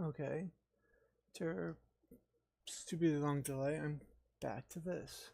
Okay. After stupidly long delay, I'm back to this.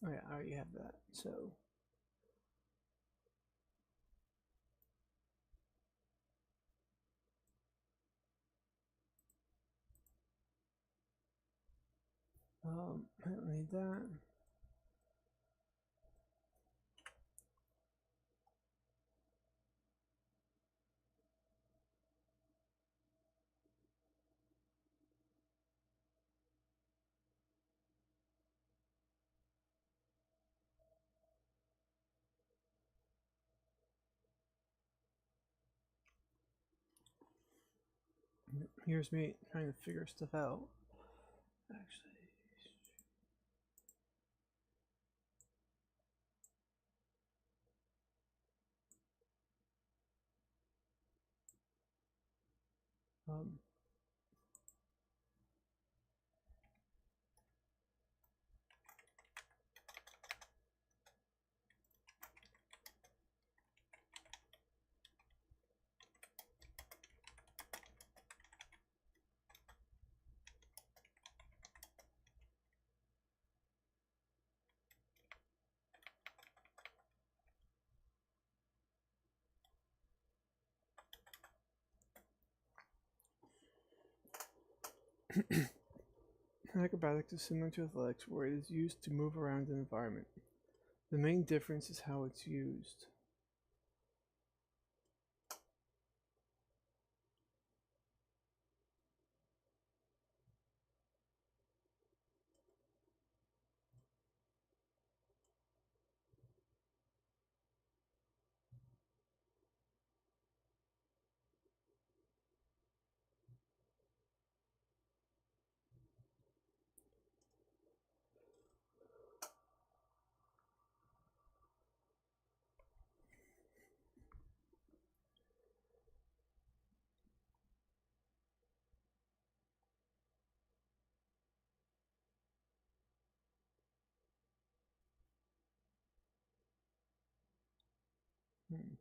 Oh yeah, I already have that. So, I don't need that. Here's me trying to figure stuff out. Actually, um, acrobatics is similar to athletics, where it is used to move around an environment. The main difference is how it's used. Hmm.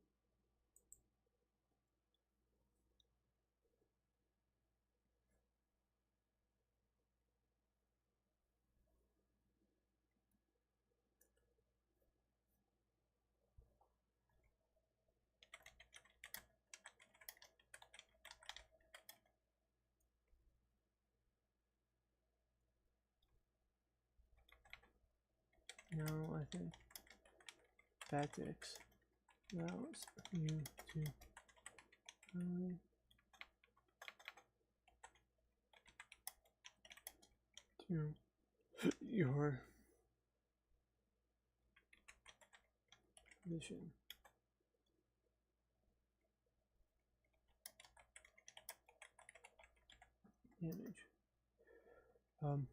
No, I think tactics allows you to to your vision. Image. Um,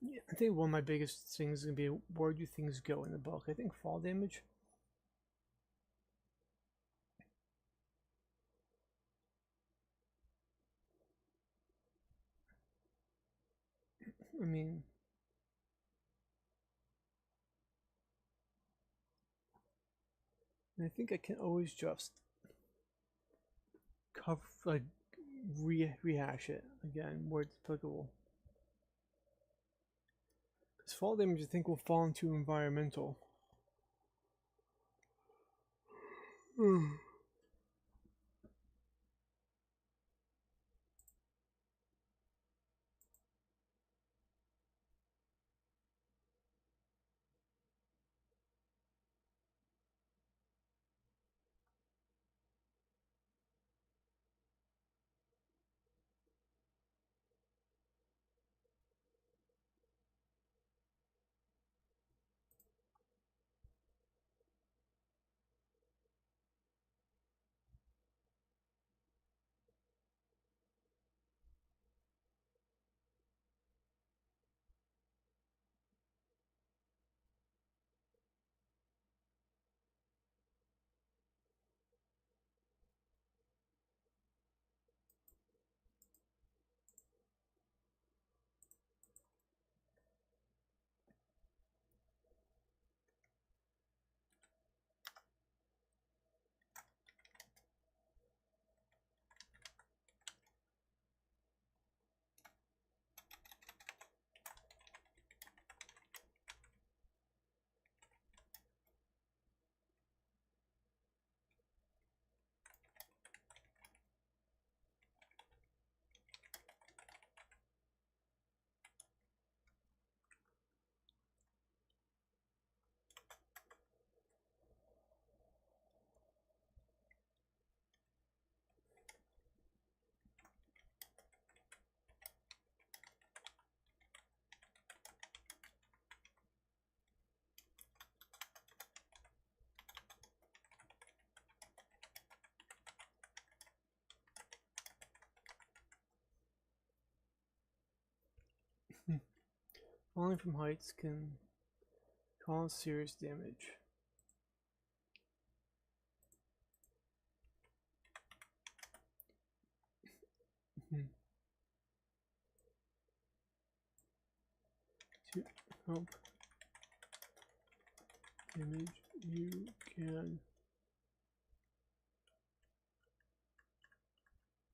yeah, I think one of my biggest things is gonna be where do things go in the book. I think fall damage. I mean, I think I can always just cover like rehash it again where it's applicable. Because fall damage, I think, will fall into environmental. Falling from heights can cause serious damage. To help damage, you can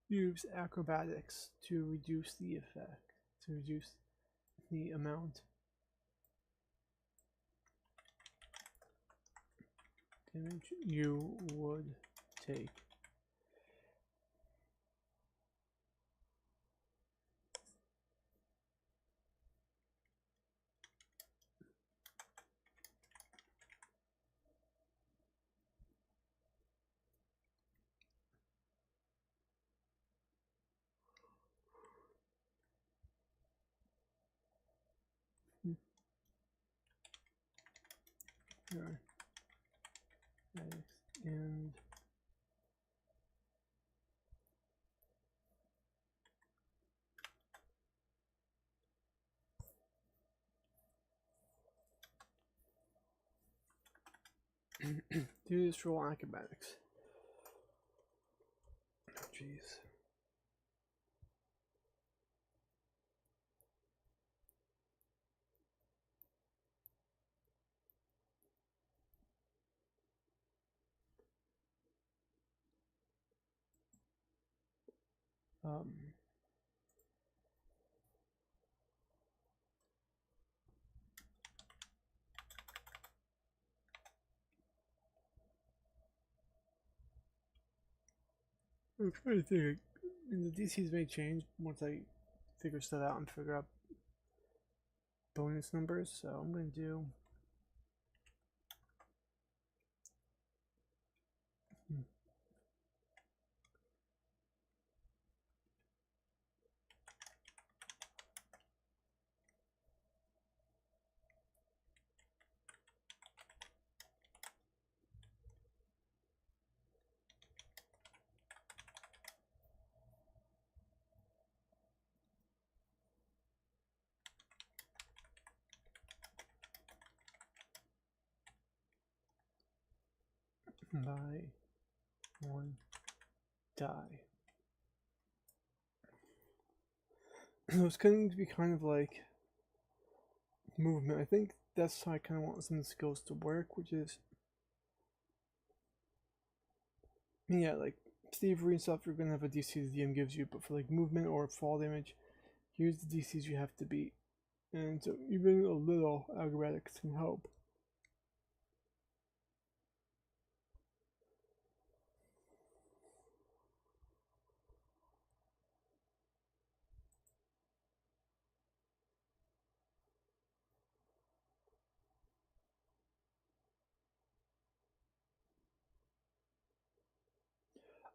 use acrobatics to reduce the effect, to reduce the amount damage you would take. Sure. And do this roll acrobatics. Oh, jeez. Um, I'm trying to think. The DCs may change once I figure stuff out and figure out bonus numbers. So I'm going to do. By one die. So it's going to be kind of like movement. I think that's how I kind of want some of the skills to work, which is, yeah, like thievery and stuff, you're going to have a DC the DM gives you, but for like movement or fall damage, here's the DCs you have to beat. And so even a little acrobatics can help.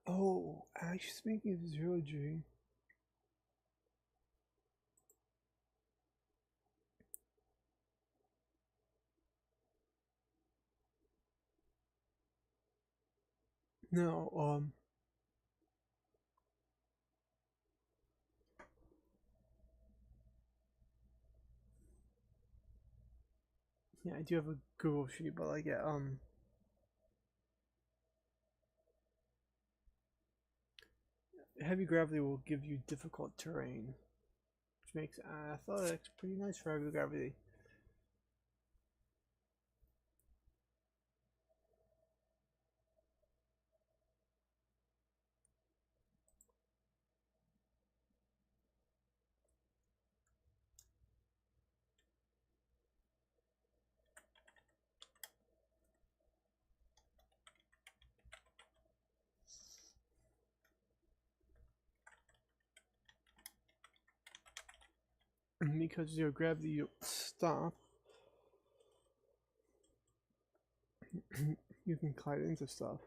Oh, actually, speaking of zero G, no, yeah, I do have a Google sheet, but like, yeah, heavy gravity will give you difficult terrain, which makes athletics pretty nice for heavy gravity. Because zero gravity, you stop. You can glide into stuff.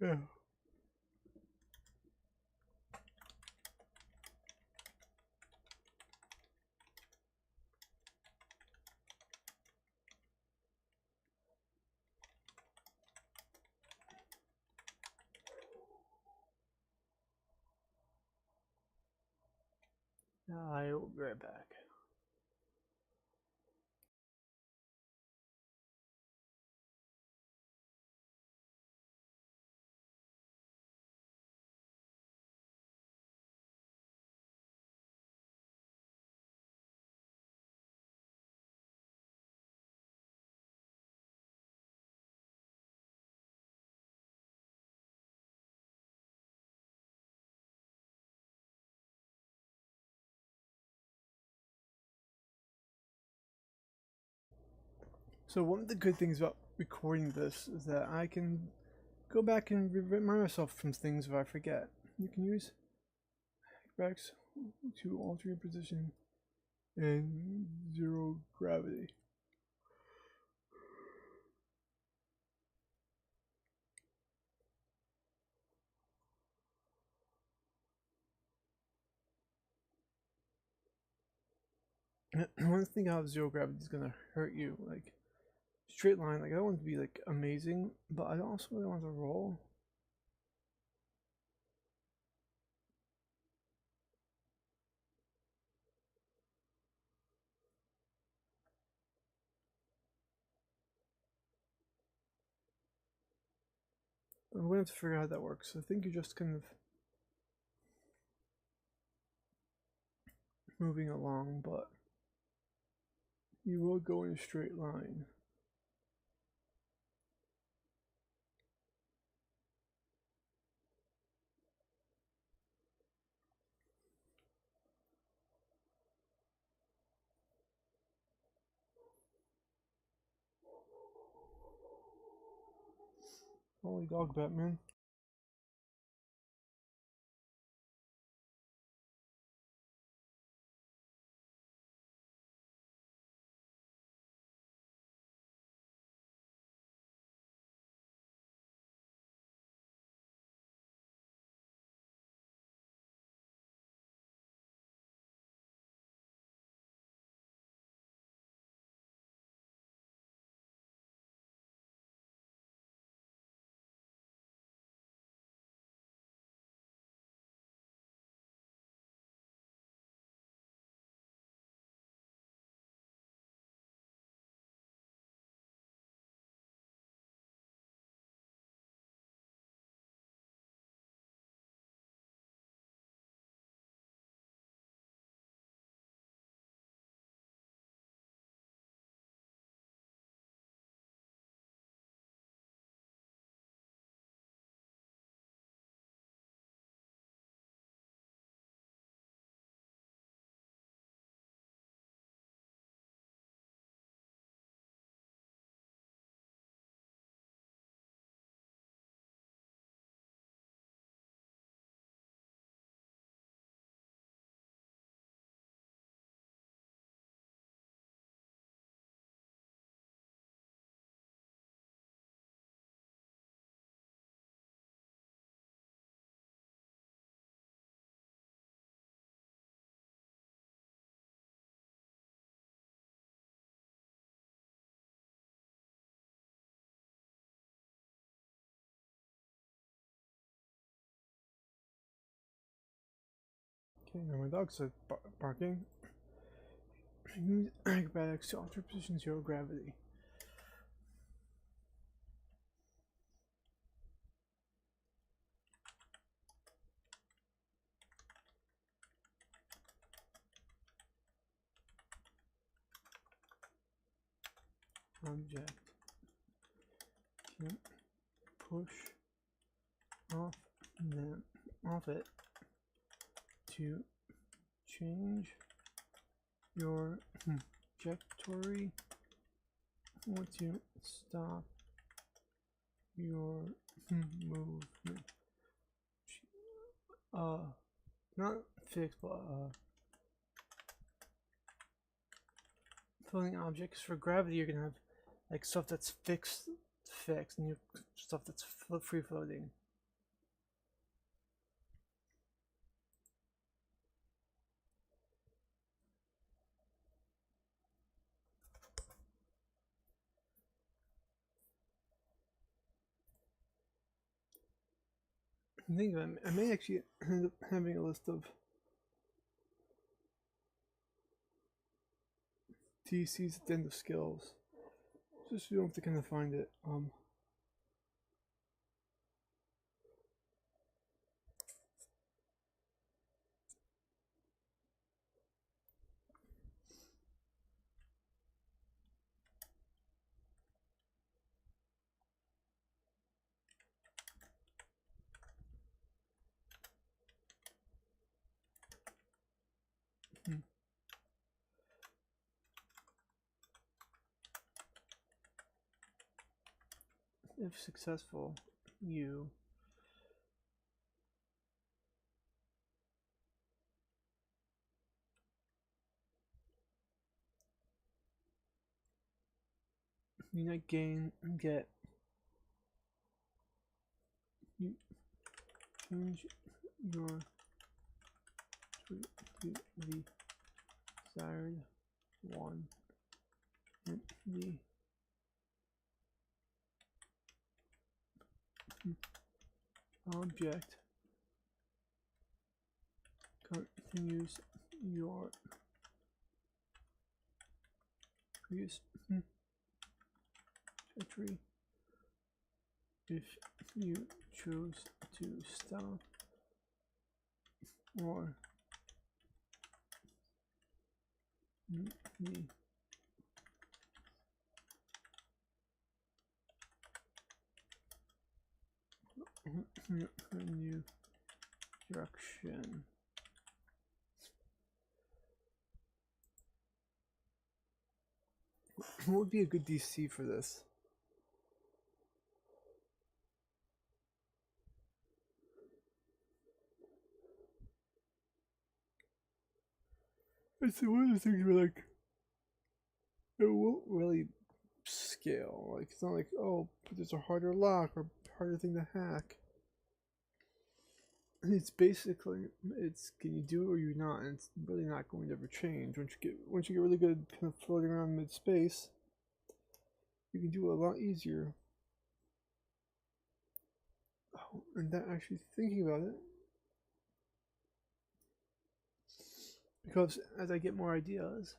Yeah. I will be right back. So one of the good things about recording this is that I can go back and remind myself from things if I forget. You can use X to alter your position and zero gravity. One thing how zero gravity is gonna hurt you, like straight line. Like I want it to be like amazing, but I also really want to roll. I'm gonna have to figure out how that works. I think you're just kind of moving along, but you will go in a straight line. Holy dog, Batman. Okay, now my dog's barking. Use acrobatics to alter position zero gravity. Object. Can't push off them off it to change your trajectory or to stop your movement. Not fixed, but floating objects. For gravity, you're gonna have like stuff that's fixed, and you stuff that's free floating. I think I may actually end up having a list of DCs at the end of skills, just so you don't have to kind of find it. If successful, you not gain, get, you change your to the desired one, and the object continues your previous trajectory if you choose to stop or the new direction. What would be a good DC for this? It's one of the things where like it won't really scale. Like it's not like, oh, but there's a harder lock or harder thing to hack. It's basically, it's can you do it or you not, and it's really not going to ever change. Once you get really good kind of floating around mid space, you can do it a lot easier. Oh, and that actually thinking about it, because as I get more ideas,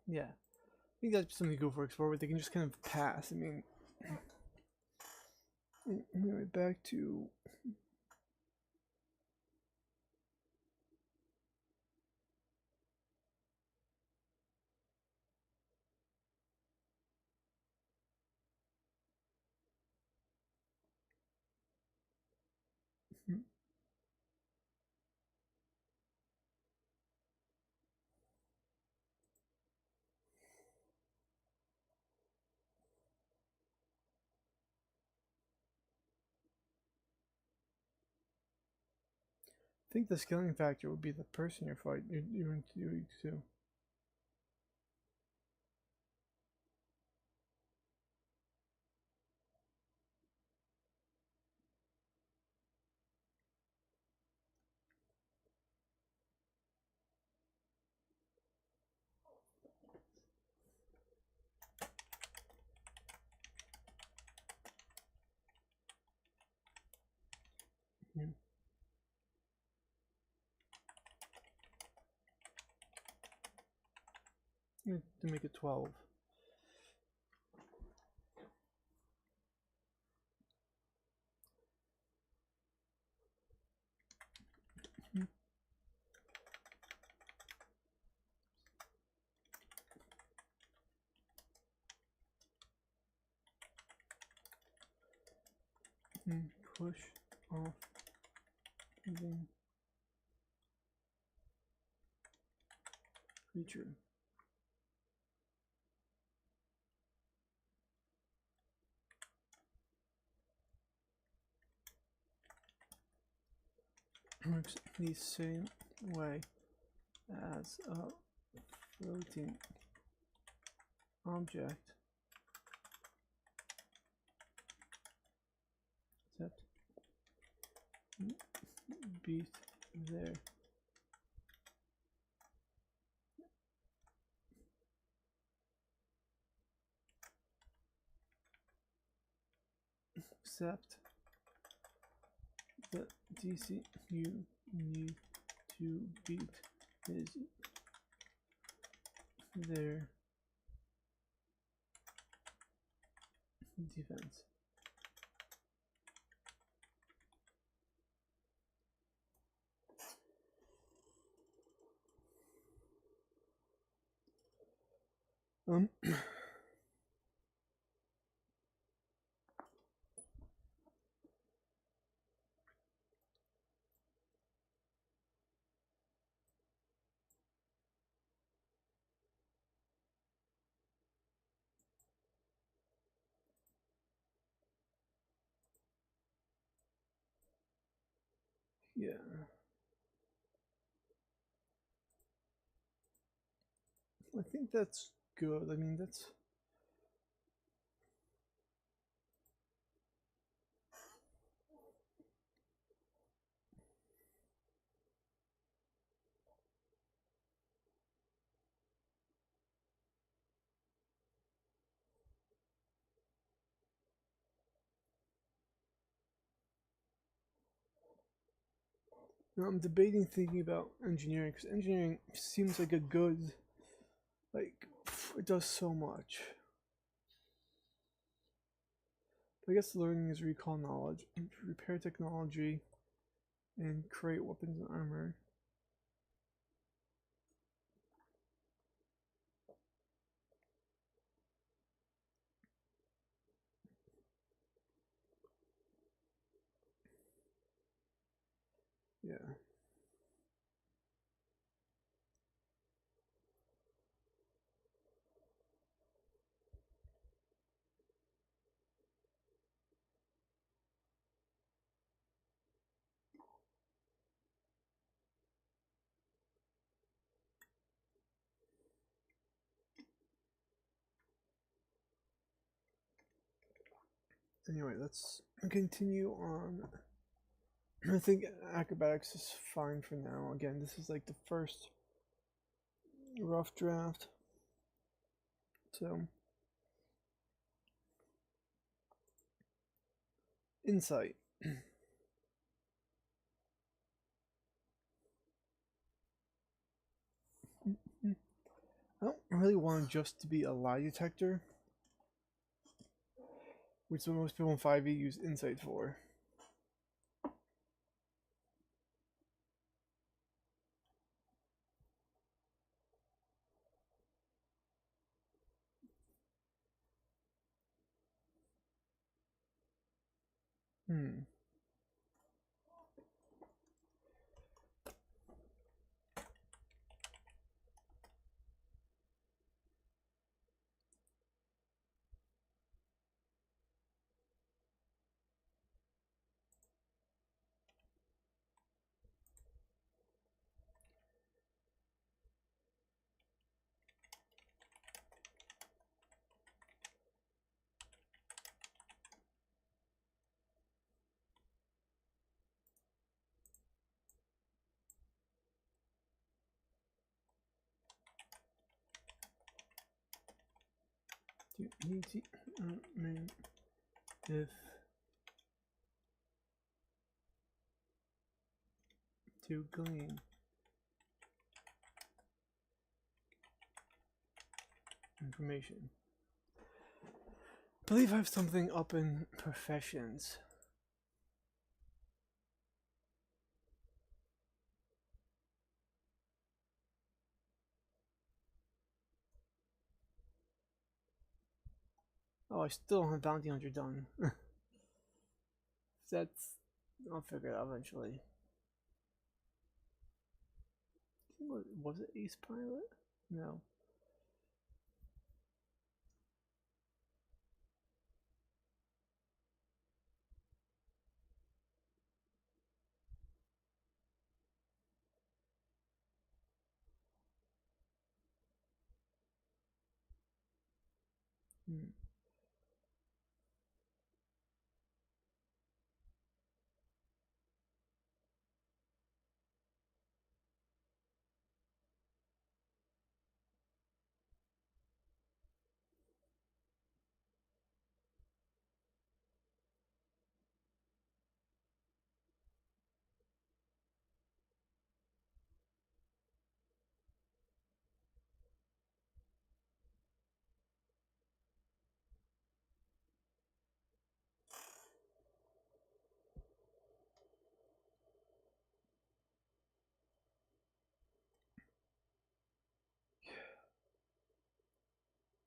yeah, I think that's something to go for Explore, but they can just kind of pass. I mean, anyway, back to I think the scaling factor would be the person you're fighting. You're into too. to make it 12. Push off using creature. Works the same way as a floating object, except beat there. Except the DC you need to beat is their defense. Yeah. I think that's good. I mean, that's... Now I'm debating thinking about engineering, because engineering seems like a good, like, it does so much. But I guess learning is recall knowledge, repair technology, and create weapons and armor. Yeah. Anyway, let's continue on. I think acrobatics is fine for now. Again, this is like the first rough draft. So, insight. I don't really want just to be a lie detector, which is what most people in 5e use insight for. You need to if to glean information. I believe I have something up in professions. Oh, I still don't have bounty hunter done. That's... I'll figure it out eventually. Was it Ace Pilot? No. Hmm.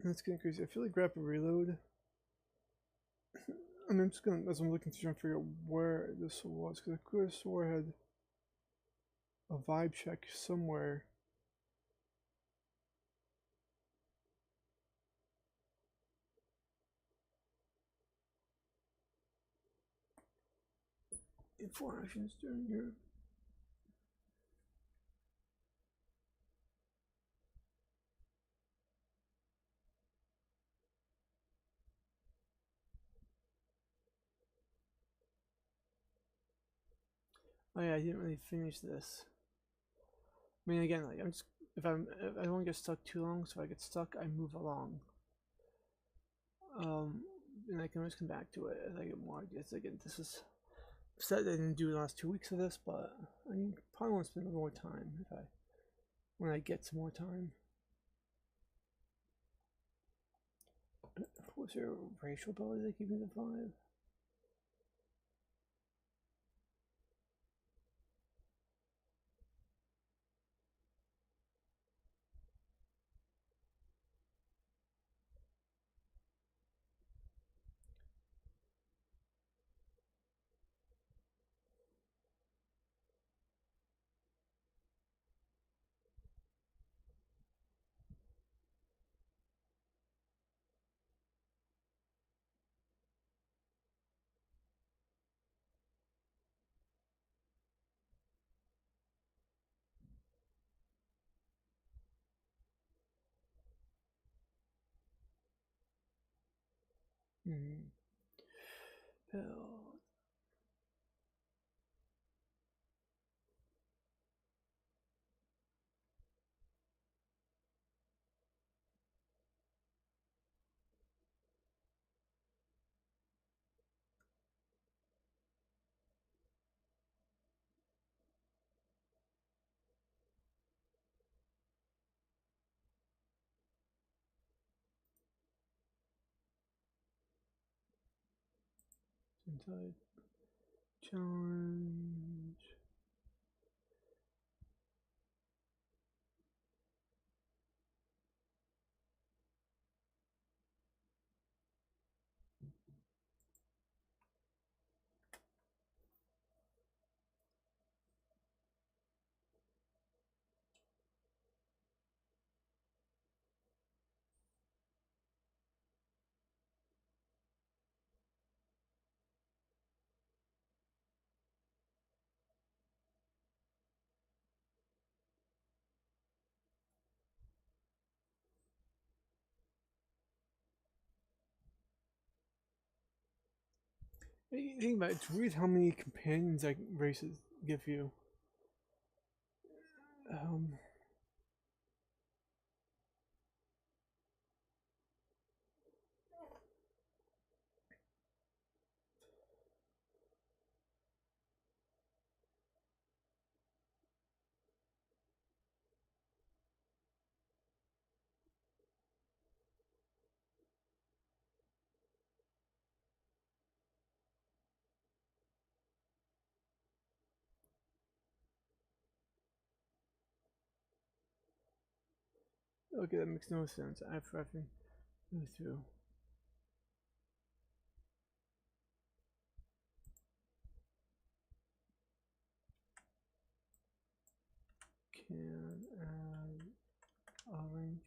That's getting crazy. I feel like rapid reload. I mean, I'm just gonna, as I'm looking through, trying to figure out where this was, because I could have swore I had a vibe check somewhere. In 4 actions during your... Oh yeah, I didn't really finish this. I mean, again, like, I'm just... If I don't get stuck too long, so if I get stuck, I move along. And I can always come back to it as I get more ideas. Again, this is set I didn't do the last 2 weeks of this, but I probably want to spend more time when I get some more time. Was there a racial ability that gave me the 5? Hmm. Hell. Inside. Challenge. Think about it, it's weird how many companions like races give you. Um, Okay, that makes no sense. After having go through. Can add orange.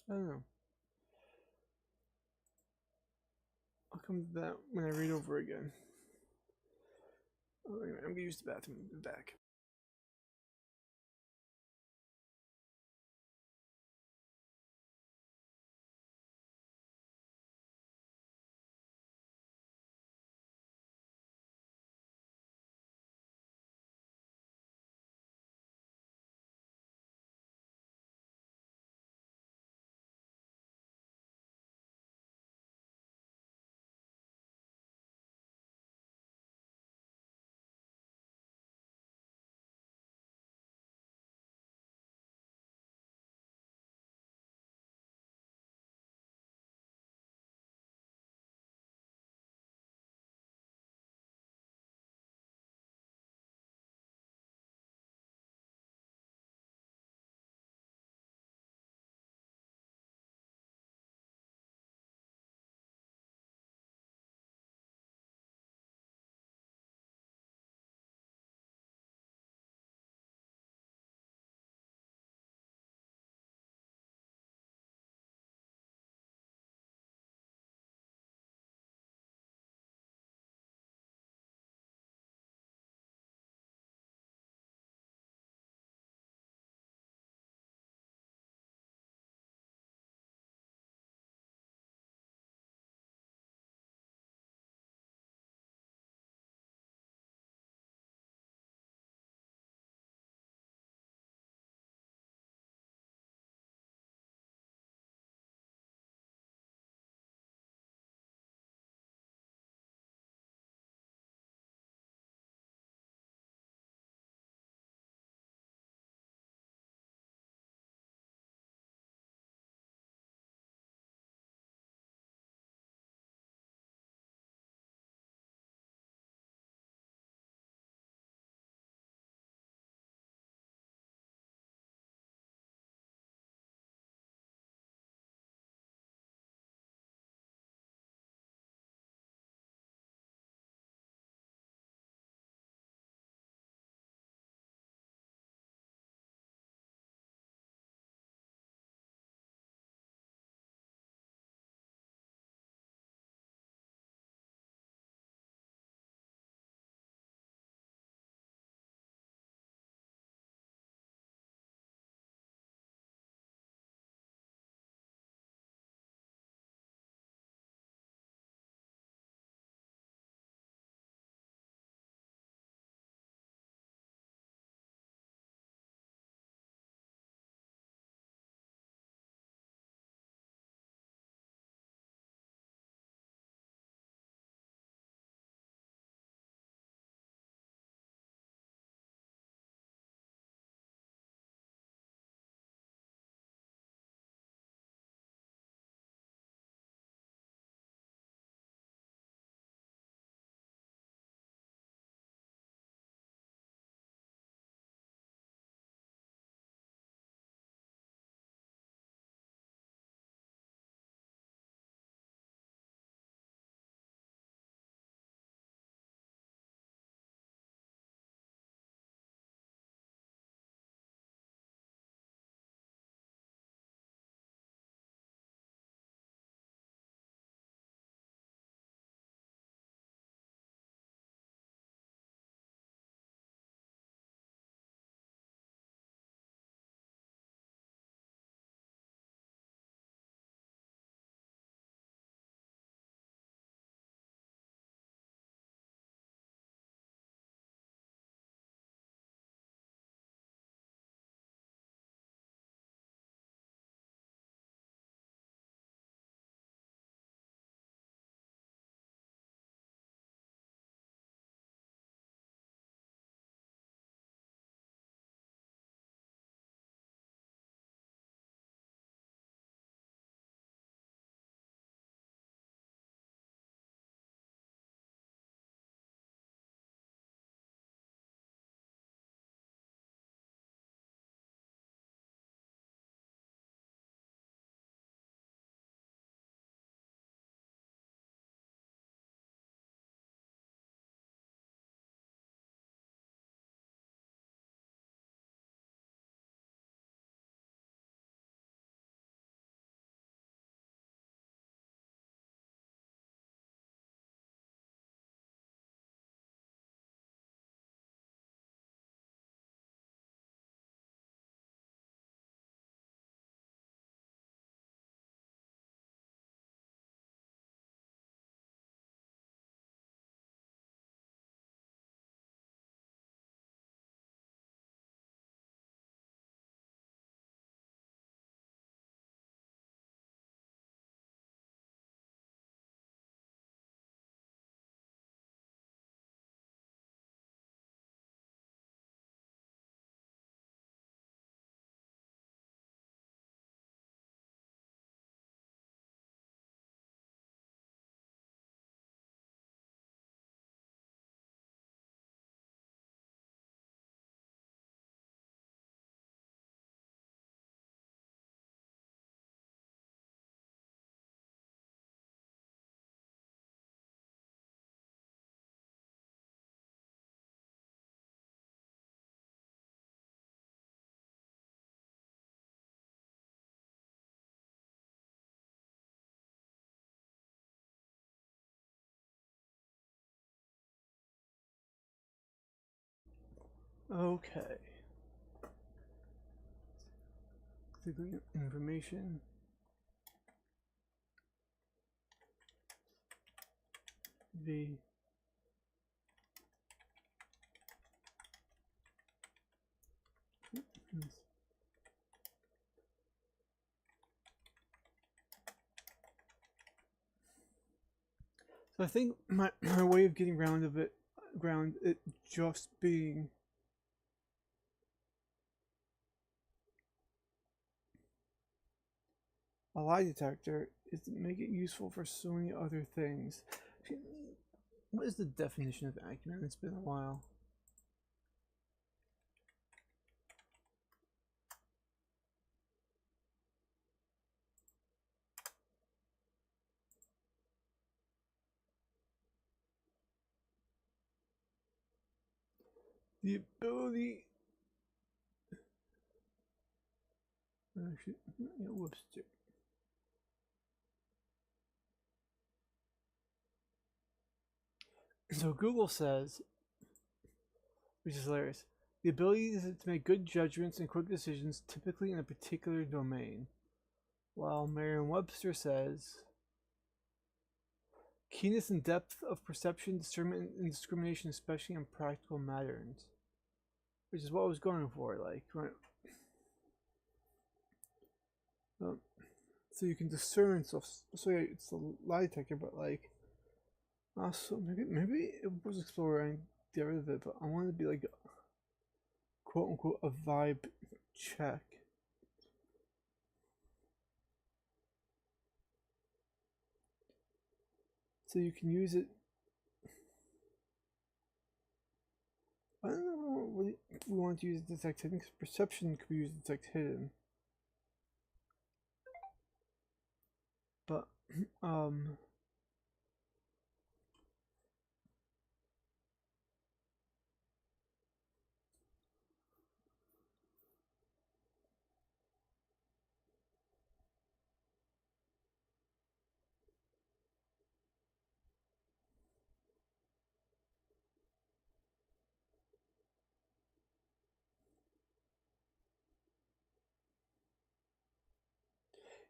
I don't know. I'll come to that when I read over again. Oh, anyway, I'm gonna use the bathroom and be back. Okay. Click on information. V. So I think my way of getting around it just being a lie detector is to make it useful for so many other things. What is the definition of acumen? It's been a while. The ability. Actually, yeah, whoops. So Google says, which is hilarious, the ability is to make good judgments and quick decisions, typically in a particular domain. While Merriam-Webster says, keenness and depth of perception, discernment, and discrimination, especially in practical matters. Which is what I was going for, like, right? So you can discern stuff. So yeah, it's a lie detector, but like, also maybe it was Explorer and get rid of it, but I want it to be like, quote unquote, a vibe check. So you can use it. I don't know what we want to use to detect hidden, because perception could be used to detect hidden. But,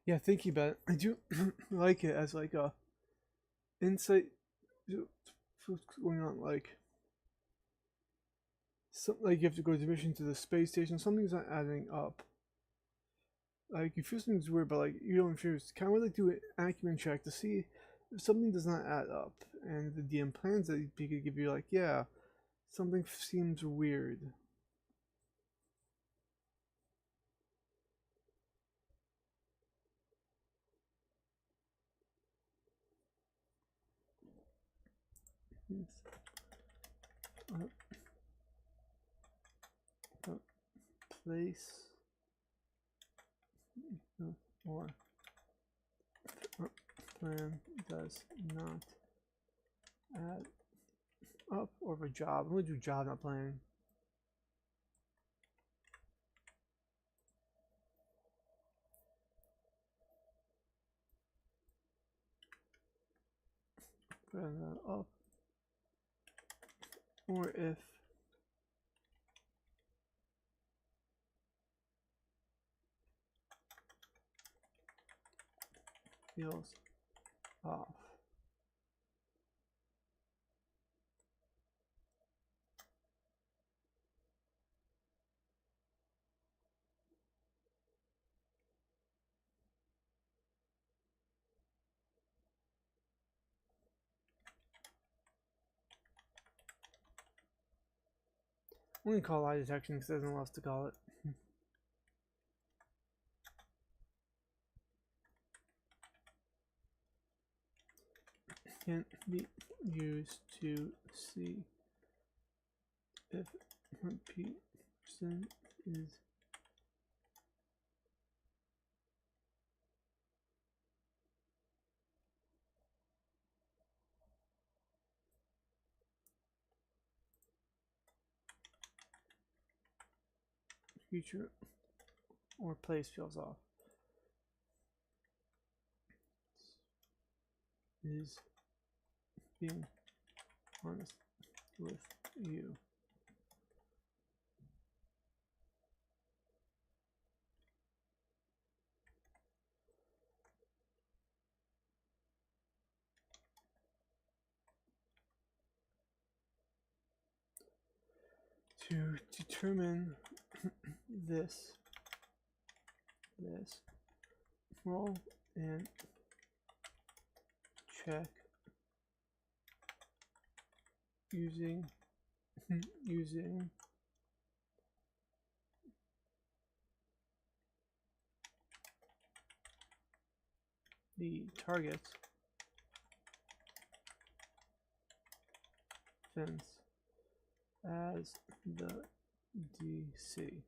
yeah, thinking about it, I do like it as like a insight to what's going on. Like, like you have to go to mission to the space station, something's not adding up. Like you feel something's weird, but like you don't feel. It's kind of like do an acumen check to see if something does not add up, and the DM plans that he could give you like, yeah, something seems weird. Yes. Place or plan does not add up, or for job. I'm gonna do job, not plan. Put that up, or if feels off. I'm gonna call lie detection because there's no one else to call it. Can be used to see if a person is future or place feels off. Is being honest with you. to determine this roll and check using the target fence as the DC.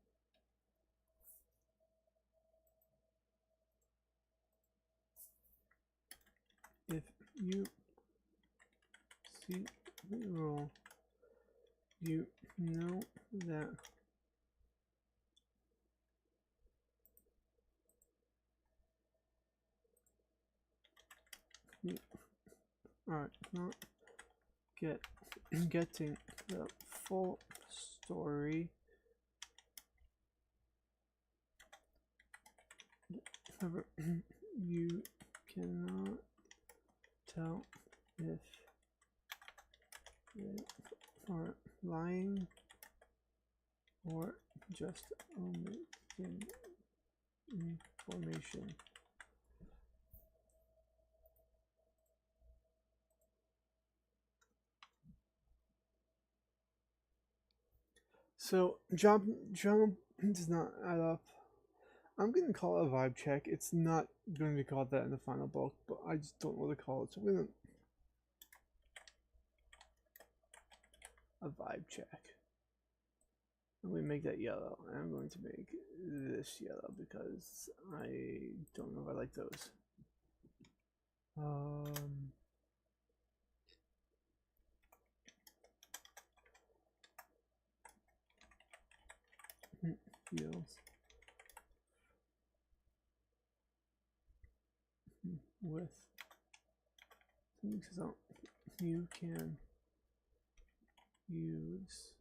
If you see the roll, you know that you are not getting the full story. However, you cannot tell if they are lying or just omitting information. So drama does not add up. I'm gonna call it a vibe check. It's not going to be called that in the final book, but I just don't know what to call it. So I'm gonna a vibe check. I'm going to make that yellow, and I'm going to make this yellow because I don't know if I like those. Feels with something says out. You can use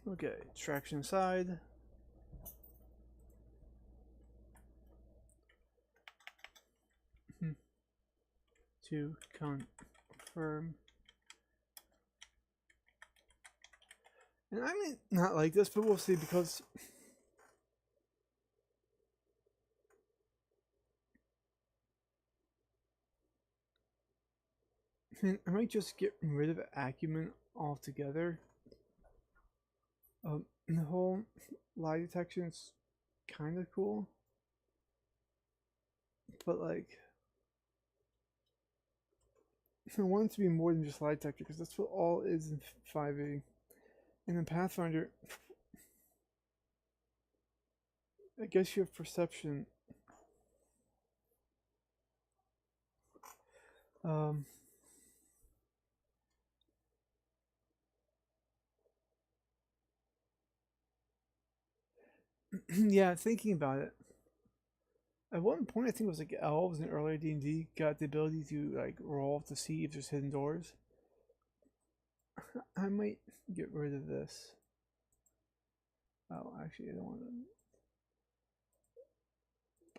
Okay, traction side. To confirm. And I may not like this, but we'll see because I might just get rid of acumen altogether. The whole lie detection's kind of cool, but like I want it to be more than just lie detector because that's what all is in 5e. And in Pathfinder, I guess you have perception. Yeah, thinking about it. At one point, I think it was like elves in earlier D&D got the ability to like roll to see if there's hidden doors. I might get rid of this. Oh, actually, I don't want to.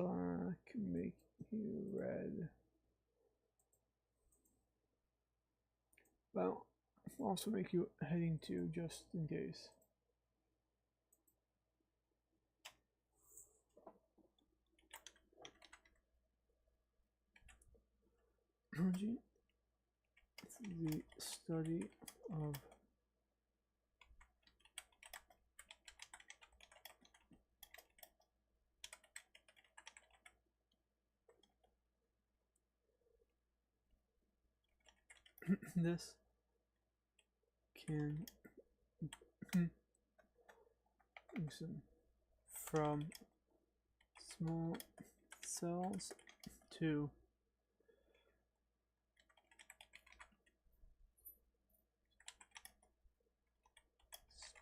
Black, make you red. Well, also make you heading to just in case. The study of this can listen from small cells to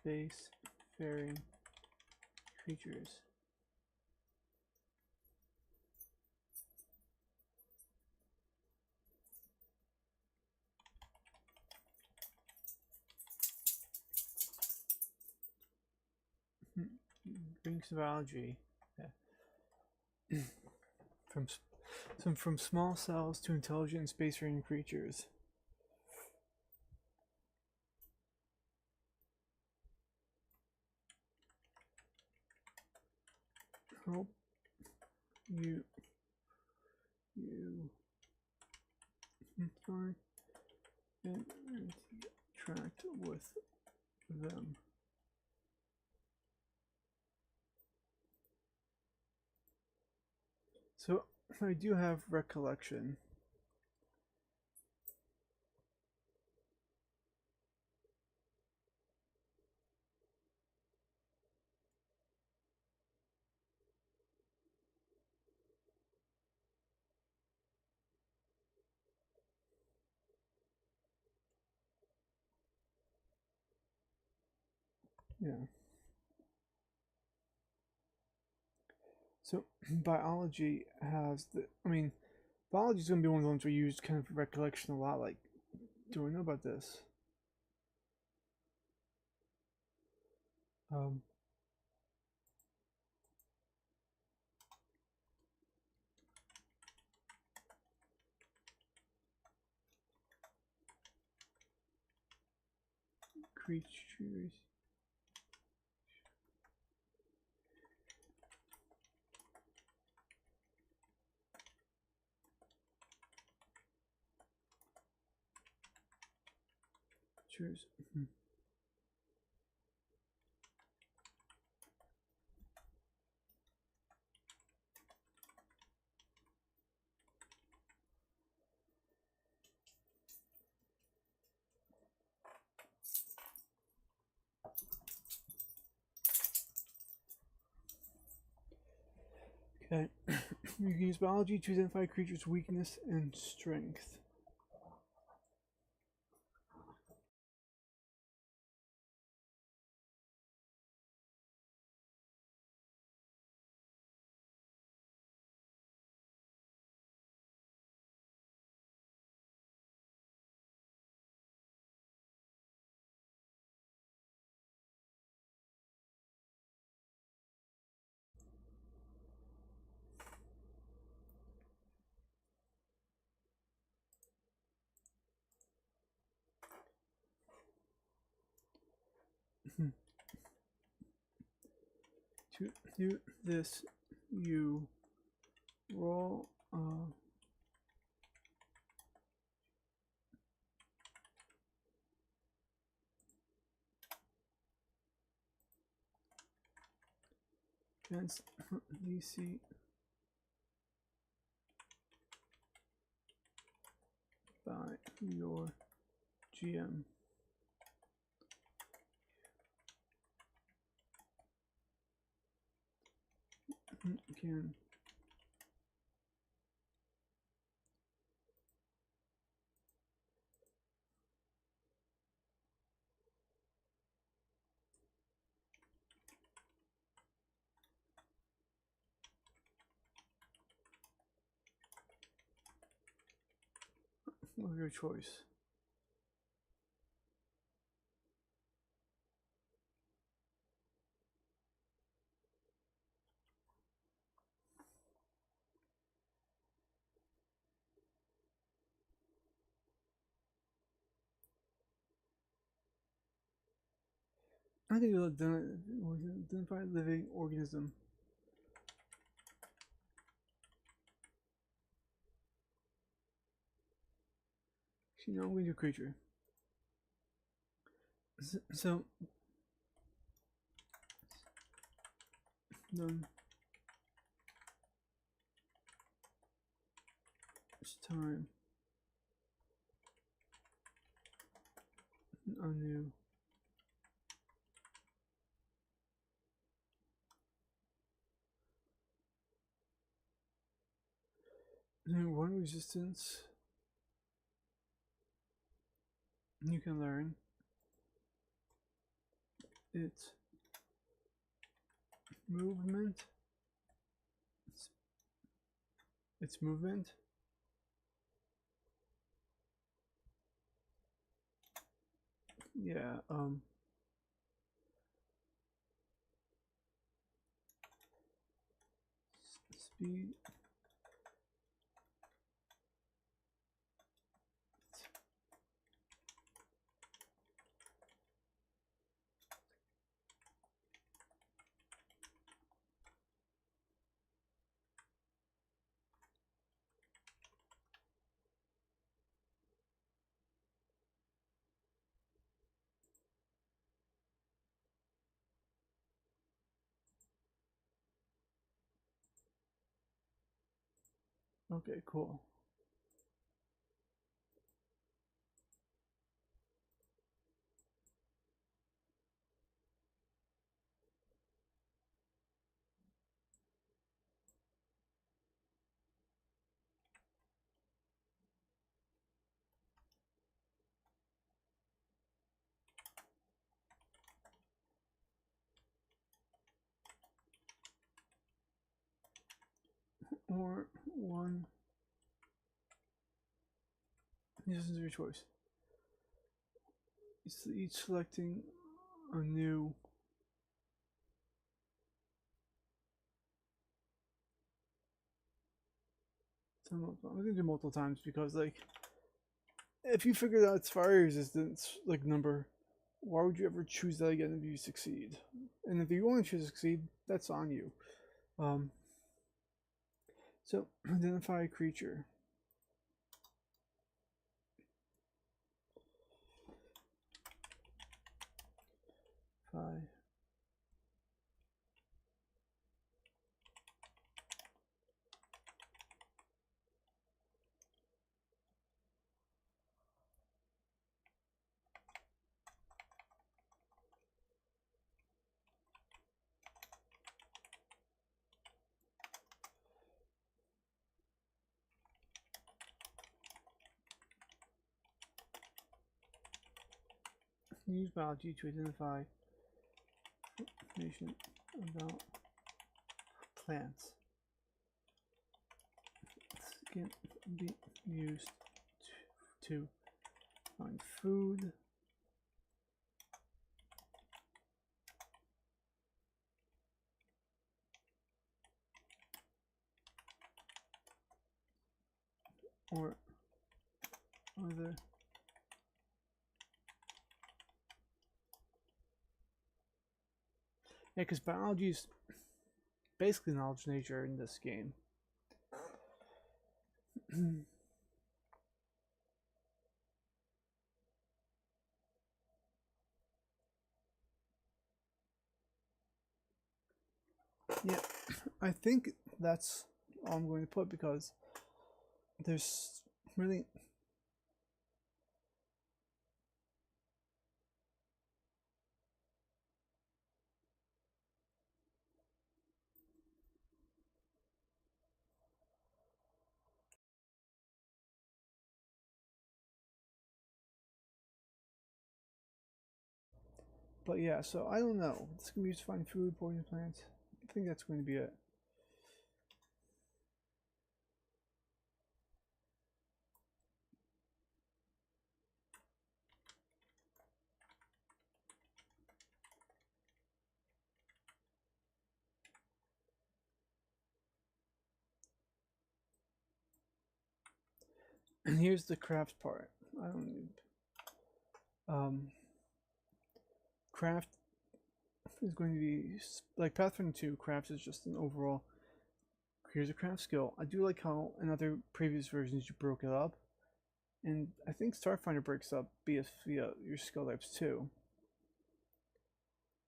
space-faring creatures. Brings biology. Yeah. from small cells to intelligent space-faring creatures. Help you find and interact with them. So I do have recollection. Yeah. So biology has the. I mean, biology is gonna be one of the ones we use kind of recollection a lot. Like, do I know about this? Um. Creatures. Creatures. Okay. You can use biology to identify a creature's weakness and strength. To do this, you roll against DC by your GM. Can of your choice. I think you'll identify a living organism. Actually, no, I'm going to do creature. So done. It's time. A new. One resistance. You can learn. It's movement. It's movement. Yeah, speed. Okay, cool. Or one. This is your choice. It's each selecting a new. I'm gonna do multiple times because, like, if you figure out it's fire resistance, like, number, why would you ever choose that again if you succeed? And if you want to succeed, that's on you. So identify a creature. Five. Use biology to identify information about plants. This can be used to find food. Or other Yeah, because biology is basically knowledge of nature in this game. Yeah, I think that's all I'm going to put because there's really. But yeah, so I don't know. It's gonna be used to find food, poison plants. I think that's going to be it. And here's the craft part. I don't need. Um, Craft is going to be like Pathfinder 2. Craft is just an overall. Here's a craft skill. I do like how in other previous versions you broke it up, and I think Starfinder breaks up via your skill types too.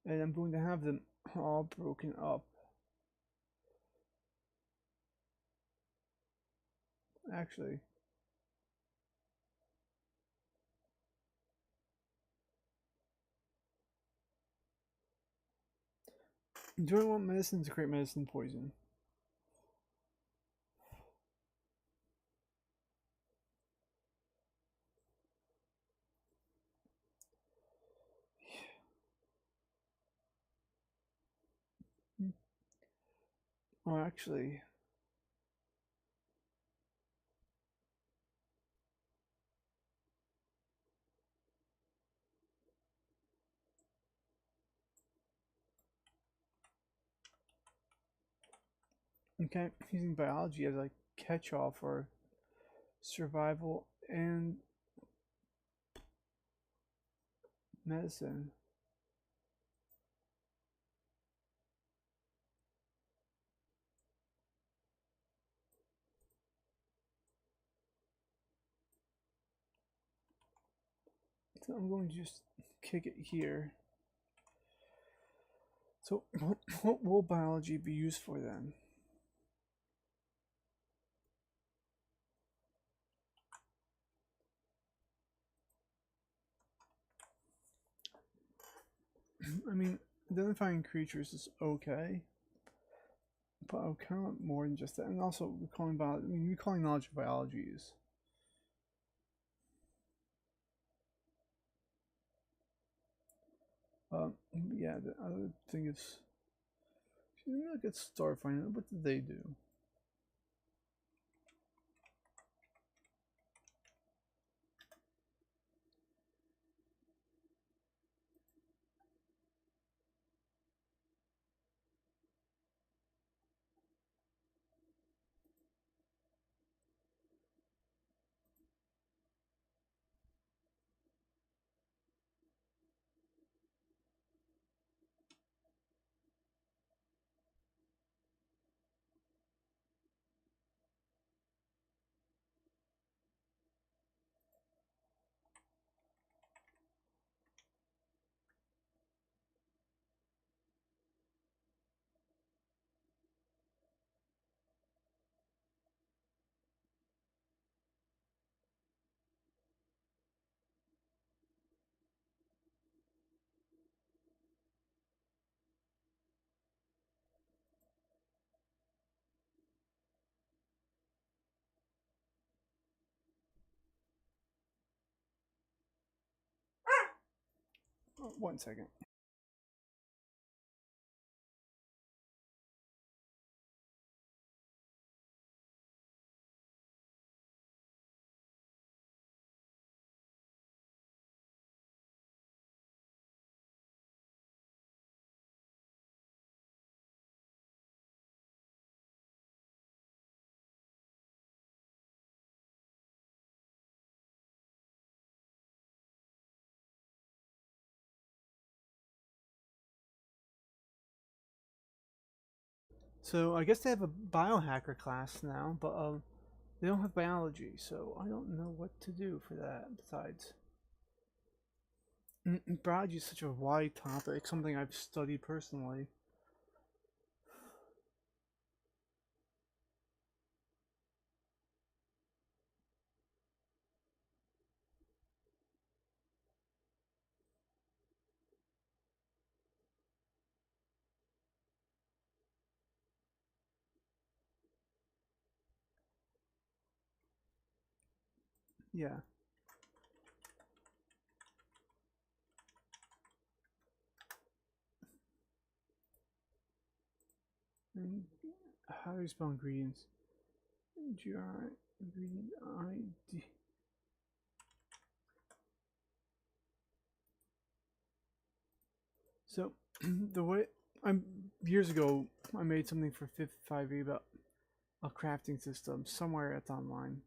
And I'm going to have them all broken up. Actually, do I want medicine to create medicine poison? Oh, actually, okay, using biology as a catch-all for survival and medicine. So I'm going to just kick it here. So, what will biology be used for then? I mean, identifying creatures is okay, but I'll count more than just that. And also, recalling biology. I mean, recalling knowledge of biology is. Yeah, the other thing is. Let me look at Starfinder. What did they do? Oh, 1 second. So I guess they have a biohacker class now, but they don't have biology, so I don't know what to do for that besides. Biology is such a wide topic, something I've studied personally. Yeah. And how do you spell ingredients? GR ingredient ID. So the way I'm years ago I made something for 5e about a crafting system somewhere at online.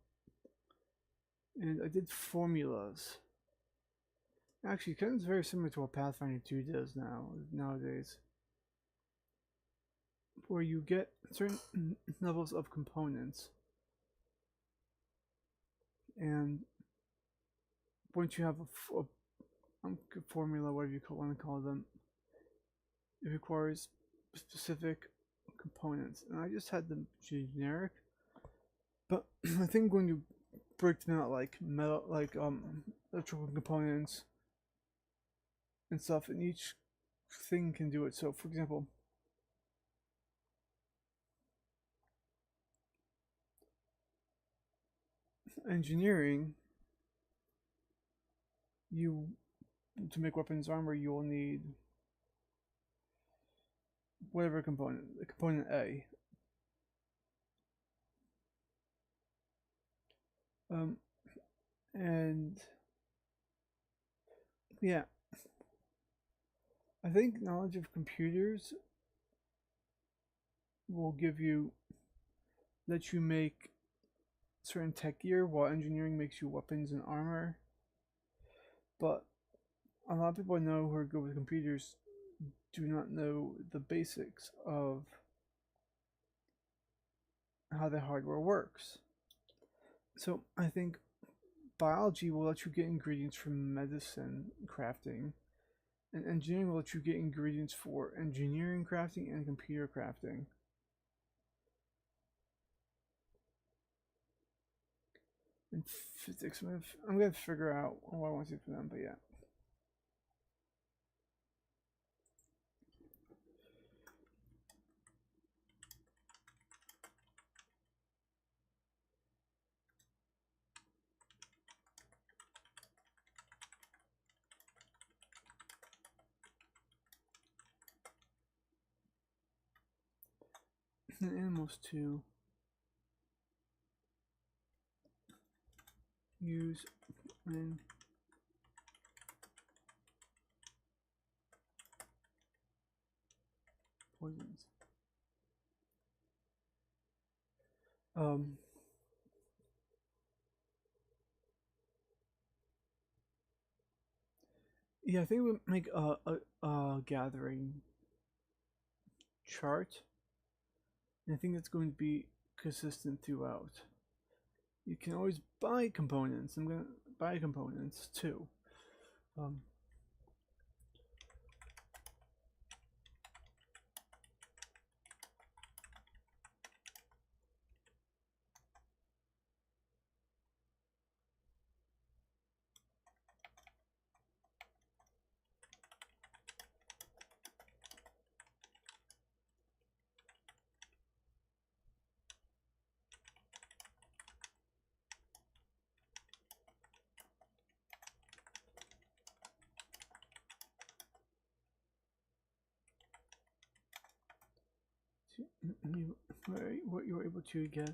And I did formulas. Actually, kind of very similar to what Pathfinder 2 does nowadays. Where you get certain levels of components. And once you have a formula, whatever you want to call them, it requires specific components. And I just had them generic. But I think I'm going to break them out like metal, like electrical components and stuff, and each thing can do it. So, for example, engineering, you to make weapons armor, you will need whatever component, component A. And yeah, I think knowledge of computers will let you make certain tech gear, while engineering makes you weapons and armor. But a lot of people I know who are good with computers do not know the basics of how the hardware works. So I think biology will let you get ingredients from medicine crafting, and engineering will let you get ingredients for engineering crafting and computer crafting. And physics, I'm gonna figure out what I want to do for them, but yeah. And animals to use when poisons. Um, yeah, I think we make a gathering chart, and I think it's going to be consistent throughout. You can always buy components. I'm gonna buy components too. Um, what you're able to get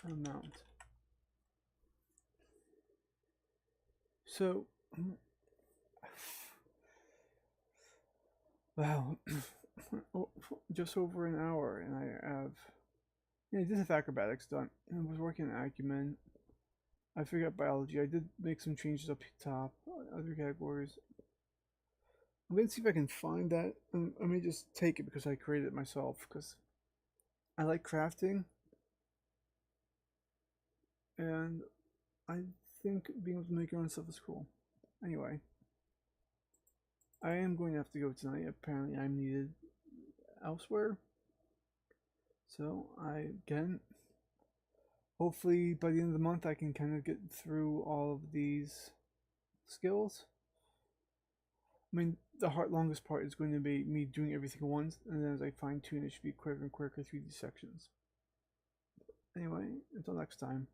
amount. So, wow, just over an hour, and I have I did have acrobatics done. I was working on acumen. I figured out biology. I did make some changes up top, other categories. I'm gonna see if I can find that. I may just take it because I created it myself, because I like crafting, and I think being able to make your own stuff is cool. Anyway, I am going to have to go tonight. Apparently, I'm needed elsewhere. So again, hopefully by the end of the month I can kind of get through all of these skills. I mean, the longest part is going to be me doing everything once, and then as I fine tune, it should be quicker and quicker through these sections. Anyway, until next time.